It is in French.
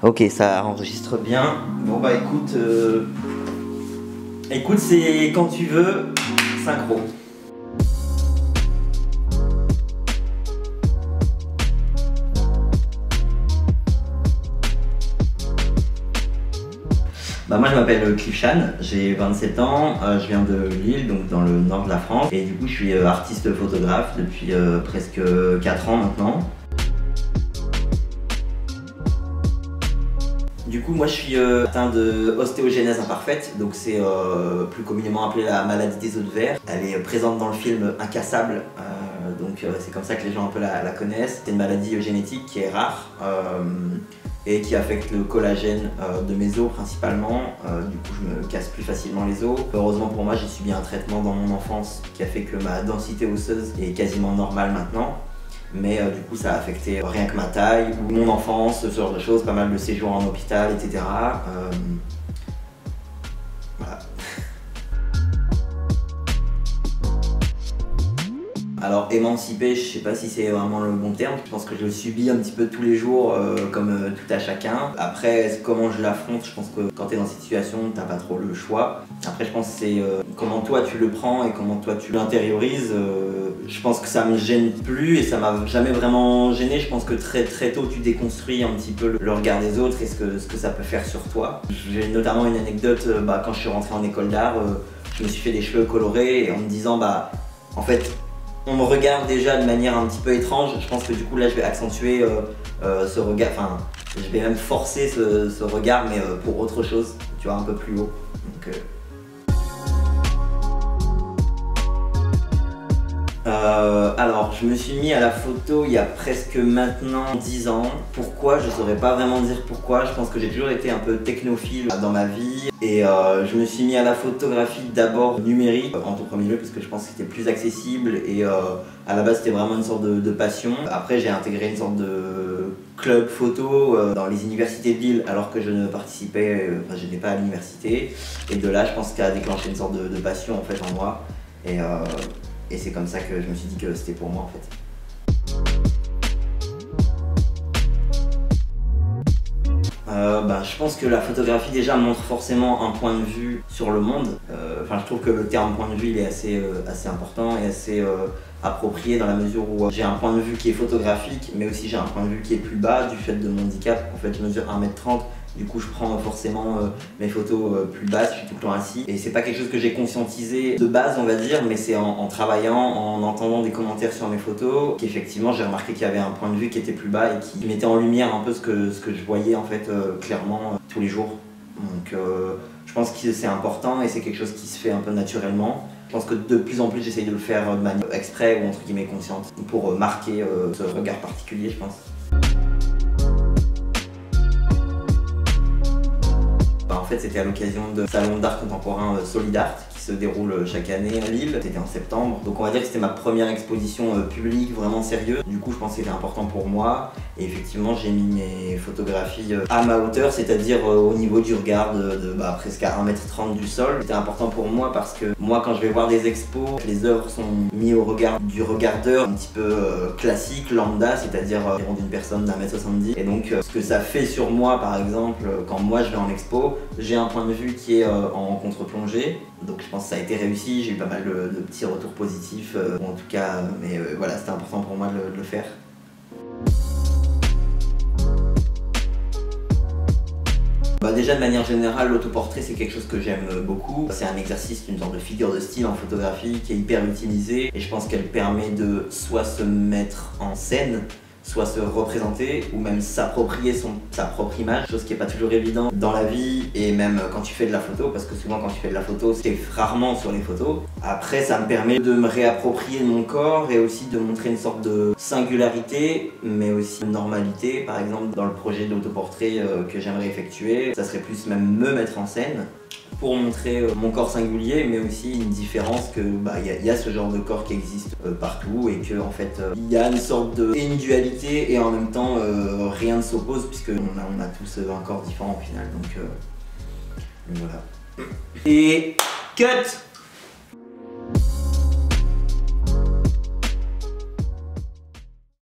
Ok, ça enregistre bien. Bon bah écoute, écoute, c'est quand tu veux, synchro. Bah moi je m'appelle Cliff Chan, j'ai 27 ans, je viens de Lille, donc dans le nord de la France. Et du coup je suis artiste photographe depuis presque 4 ans maintenant. Du coup moi je suis atteint de ostéogenèse imparfaite, donc c'est plus communément appelé la maladie des os de verre. Elle est présente dans le film Incassable, donc c'est comme ça que les gens un peu la connaissent. C'est une maladie génétique qui est rare. Et qui affecte le collagène de mes os principalement. Du coup je me casse plus facilement les os. Heureusement pour moi j'ai subi un traitement dans mon enfance qui a fait que ma densité osseuse est quasiment normale maintenant. Mais du coup ça a affecté rien que ma taille, ou mon enfance, ce genre de choses, pas mal de séjours en hôpital, etc. Voilà. Alors émancipé, je sais pas si c'est vraiment le bon terme, je pense que je le subis un petit peu tous les jours comme tout à chacun. Après comment je l'affronte, je pense que quand tu es dans cette situation, t'as pas trop le choix. Après je pense que c'est comment toi tu le prends et comment toi tu l'intériorises. Je pense que ça me gêne plus et ça m'a jamais vraiment gêné. Je pense que très tôt tu déconstruis un petit peu le regard des autres et ce que ça peut faire sur toi. J'ai notamment une anecdote, quand je suis rentré en école d'art, je me suis fait des cheveux colorés et en me disant en fait on me regarde déjà de manière un petit peu étrange. Je pense que du coup là je vais accentuer ce regard, enfin je vais même forcer ce regard mais pour autre chose, tu vois, un peu plus haut. Donc, alors je me suis mis à la photo il y a presque maintenant 10 ans. Pourquoi? Je saurais pas vraiment dire pourquoi. Je pense que j'ai toujours été un peu technophile dans ma vie. Et je me suis mis à la photographie d'abord numérique en tout premier lieu parce que je pense que c'était plus accessible et à la base c'était vraiment une sorte de passion. Après j'ai intégré une sorte de club photo dans les universités de Lille alors que je ne participais, enfin je n'étais pas à l'université. Et de là je pense qu'elle a déclenché une sorte de passion en fait en moi. Et c'est comme ça que je me suis dit que c'était pour moi en fait. Je pense que la photographie déjà montre forcément un point de vue sur le monde. Je trouve que le terme point de vue il est assez important et assez approprié dans la mesure où j'ai un point de vue qui est photographique mais aussi j'ai un point de vue qui est plus bas du fait de mon handicap. En fait je mesure 1m30. Du coup je prends forcément mes photos plus basses, je suis tout le temps assis. Et c'est pas quelque chose que j'ai conscientisé de base on va dire, mais c'est en travaillant, en entendant des commentaires sur mes photos, qu'effectivement j'ai remarqué qu'il y avait un point de vue qui était plus bas et qui mettait en lumière un peu ce que je voyais en fait clairement tous les jours. Donc je pense que c'est important et c'est quelque chose qui se fait un peu naturellement. Je pense que de plus en plus j'essaye de le faire de manière exprès ou entre guillemets consciente pour marquer ce regard particulier je pense. En fait, c'était à l'occasion de salon d'art contemporain Solidart qui se déroule chaque année à Lille. C'était en septembre. Donc on va dire que c'était ma première exposition publique vraiment sérieuse. Du coup, je pense que c'était important pour moi. Et effectivement, j'ai mis mes photographies à ma hauteur, c'est-à-dire au niveau du regard de presque à 1m30 du sol. C'était important pour moi parce que moi, quand je vais voir des expos, les œuvres sont mises au regard du regardeur un petit peu classique, lambda, c'est-à-dire environ d'une personne d'1m70. Et donc, ce que ça fait sur moi, par exemple, quand moi je vais en expo, j'ai un point de vue qui est en contre-plongée, donc je pense que ça a été réussi, j'ai eu pas mal de petits retours positifs, en tout cas, mais voilà, c'était important pour moi de le faire. Déjà de manière générale, l'autoportrait c'est quelque chose que j'aime beaucoup. C'est un exercice, une sorte de figure de style en photographie qui est hyper utilisée et je pense qu'elle permet de soit se mettre en scène, soit se représenter ou même s'approprier sa propre image, chose qui n'est pas toujours évident dans la vie et même quand tu fais de la photo, parce que souvent quand tu fais de la photo, c'est rarement sur les photos. Après ça me permet de me réapproprier mon corps et aussi de montrer une sorte de singularité mais aussi une normalité. Par exemple dans le projet d'autoportrait que j'aimerais effectuer, ça serait plus même me mettre en scène pour montrer mon corps singulier mais aussi une différence que y a ce genre de corps qui existe partout et que en fait il y a une sorte de dualité et en même temps rien ne s'oppose puisque on a tous un corps différent au final donc voilà. Et cut.